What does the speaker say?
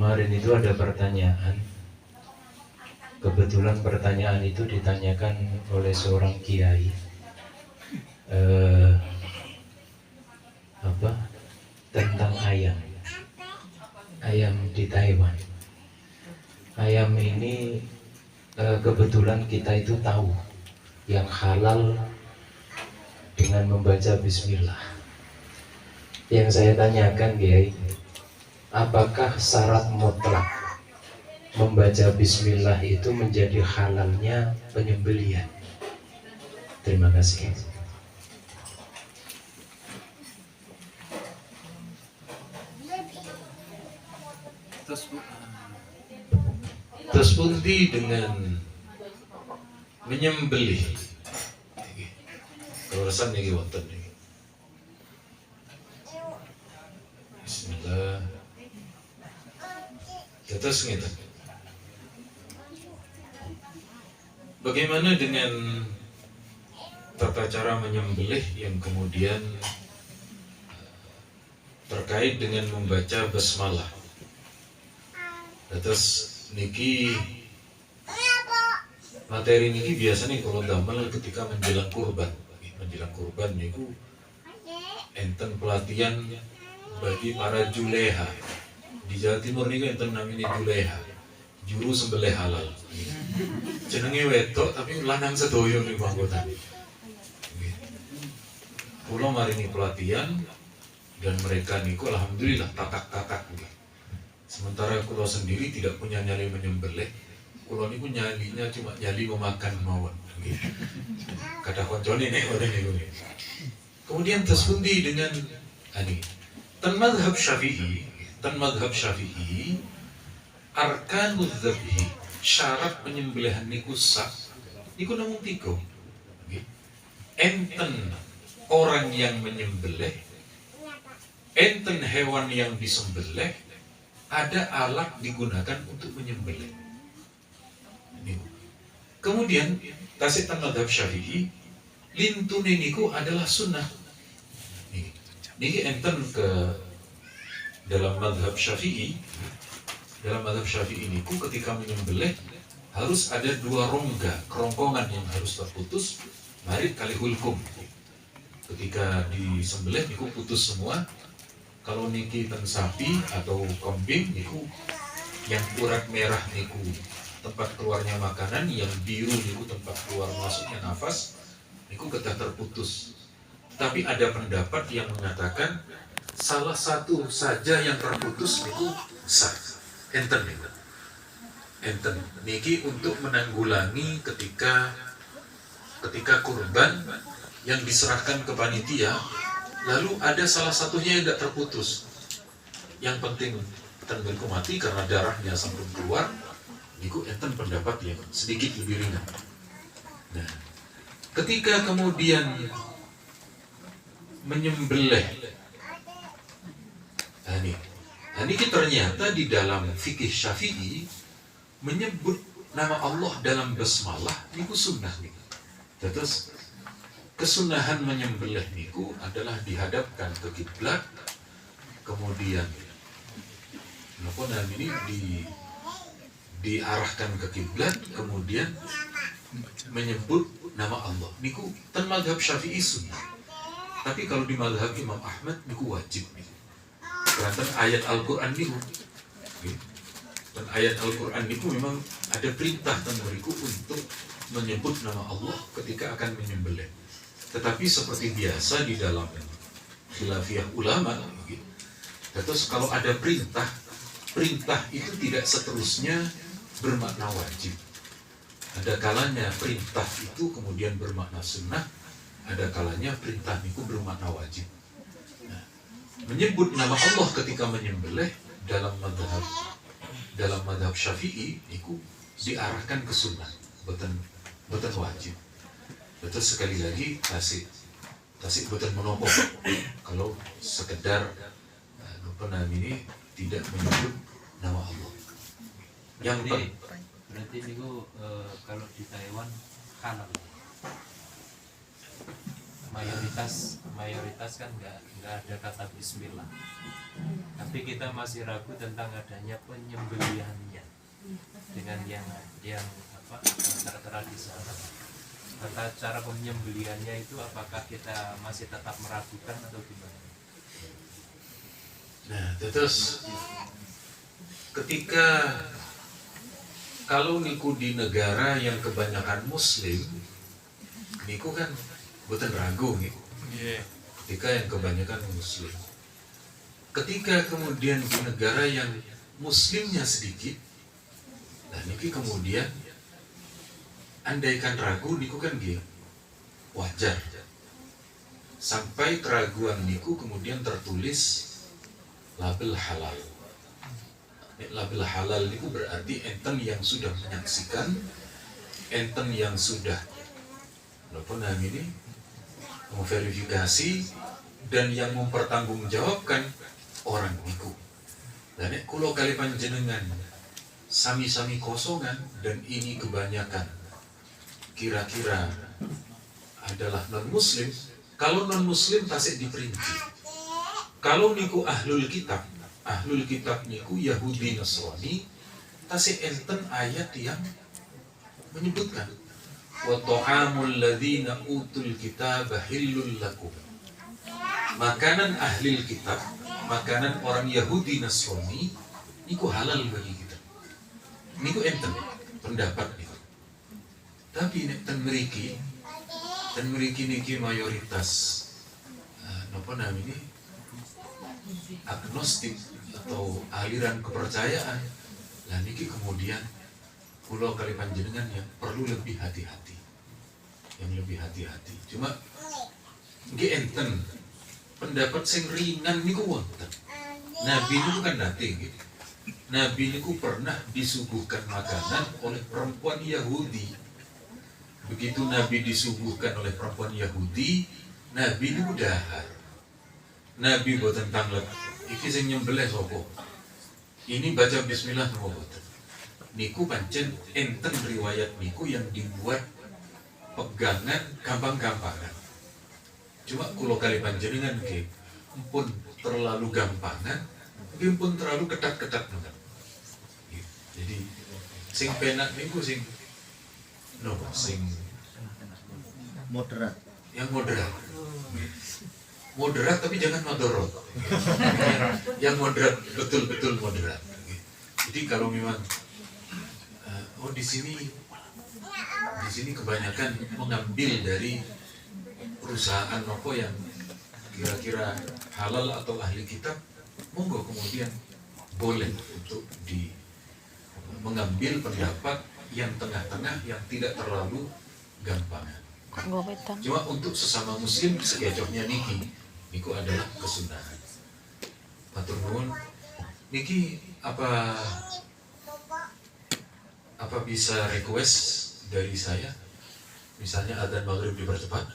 kemarin itu ada pertanyaan. Kebetulan pertanyaan itu ditanyakan oleh seorang kiai. Tentang ayam di Taiwan. Ayam ini kebetulan kita itu tahu yang halal dengan membaca bismillah. Yang saya tanyakan, Kiai, apakah syarat mutlak membaca bismillah itu menjadi halalnya penyembelihan? Terima kasih. Terus pundi dengan menyembelih. Keurasan niki wonten niki. Bismillah. Terus ngeten. Bagaimana dengan tata cara menyembelih yang kemudian terkait dengan membaca basmalah? Terus niki materi niki biasanya kalau damel ketika menjelang kurban. Menjelang kurban niku enten pelatihan bagi para juleha. Di Jawa Timur niku enten namanya juleha, juru sembelih halal. Jenenge wedok tapi lanang sedoyo niku anggota. Kula maringi pelatihan dan mereka niku alhamdulillah tatak-tatak. Sementara kula sendiri tidak punya nyali menyembelih, kula niku nyalinya cuma nyali memakan mawon. Kata koncone nek ngoten niku. Kemudian tersundi dengan ani. Tan mazhab Syafi'i, arkanul dzabhi, syarat penyembelihan niku sah, niku namung 3. Enten orang yang menyembelih, enten hewan yang disembelih, ada alat digunakan untuk menyembelih. Kemudian tasik tan mazhab Syafi'i, lintune niku adalah sunnah. Niki enten ke dalam mazhab Syafi'i niku ketika menyembelih harus ada 2 rongga, kerongkongan yang harus terputus, marit kali hulkum. Ketika disembelih niku putus semua. Kalau niki ten sapi atau kambing niku yang urat merah niku tempat keluarnya makanan, yang biru niku tempat keluar masuknya nafas, niku kedah terputus. Tapi ada pendapat yang mengatakan salah satu saja yang terputus niku sah. Enten niki untuk menanggulangi ketika kurban yang diserahkan ke panitia, lalu ada salah satunya yang tidak terputus. Yang penting enten beriku mati karena darahnya sampun keluar, niku enten pendapat yang sedikit lebih ringan. Nah, ketika kemudian menyembelih, ini ternyata di dalam fikih Syafi'i menyebut nama Allah dalam basmalah niku sunnah niku. Terus kesunahan menyembelih niku adalah dihadapkan ke kiblat, kemudian ini diarahkan ke kiblat, kemudian menyebut nama Allah niku ten mazhab Syafi'i sunnah. Tapi kalau di mazhab Imam Ahmad niku wajib. Karena ayat Al-Qur'an niku. Dan ayat Al-Qur'an niku memang ada perintah dan beriku untuk menyebut nama Allah ketika akan menyembelih. Tetapi seperti biasa di dalam khilafiyah ulama, terus kalau ada perintah itu tidak seterusnya bermakna wajib. Ada kalanya perintah itu kemudian bermakna sunnah, ada kalanya perintah niku bermakna wajib. Nah, menyebut nama Allah ketika menyembelih dalam madhab Syafi'i niku diarahkan ke sunnah, bukan wajib. Betul sekali lagi tasik bukan menopok kalau sekedar ini tidak menyebut nama Allah. Yang berarti niku kalau di Taiwan halal. mayoritas kan nggak ada kata Bismillah, tapi kita masih ragu tentang adanya penyembelihannya dengan yang tradisional. Tata cara penyembelihannya itu apakah kita masih tetap meragukan atau gimana? Nah, terus ketika kalau niku di negara yang kebanyakan Muslim, niku kan bukan ragu niku. Ketika yang kebanyakan Muslim, ketika kemudian di negara yang Muslimnya sedikit, nah niki kemudian andaikan ragu niku kan gitu wajar, sampai keraguan niku kemudian tertulis label halal. Label halal niku berarti enten yang sudah menyaksikan, enten yang sudah ini memverifikasi dan yang mempertanggungjawabkan orang niku. Dan kulo kali panjenengan sami-sami kosongan dan ini kebanyakan kira-kira adalah non-muslim. Kalau non-muslim tasik diperinci. Kalau niku ahlul kitab niku Yahudi Nasrani, tasik enten ayat yang menyebutkan wa ta'amul ladzina utul kitaba hillul lakum. Makanan ahli kitab, makanan orang Yahudi Nasrani niku halal bagi kita. Niku enten pendapat niku. Tapi nek ten mriki niki mayoritas agnostik atau aliran kepercayaan. Lah niki kemudian kula kali panjenengan yang perlu lebih hati-hati. Cuma nggih enten pendapat sing ringan niku wonten. Nabi niku kan nate nggih. Nabi niku pernah disuguhkan makanan oleh perempuan Yahudi. Begitu Nabi disuguhkan oleh perempuan Yahudi, Nabi niku dahar. Nabi boten tanglet. Iki sing nyembelih sapa? Ini baca bismillah napa boten? Niku pancen enten riwayat niku yang dibuat pegangan gampang-gampangan. Cuma kula kali panjenengan nggih pun terlalu gampangan, nggih pun terlalu ketat-ketat banget. Jadi sing penak niku sing moderat. Yang moderat tapi jangan madorot. Yang moderat, betul-betul moderat. Jadi kalau memang di sini kebanyakan mengambil dari perusahaan apa yang kira-kira halal atau ahli kitab, monggo kemudian boleh untuk mengambil pendapat yang tengah-tengah yang tidak terlalu gampangan. Cuma untuk sesama muslim segajohnya niku adalah kesunahan. Matur nuwun. Niki apa bisa request dari saya? Misalnya adzan maghrib dipercepat.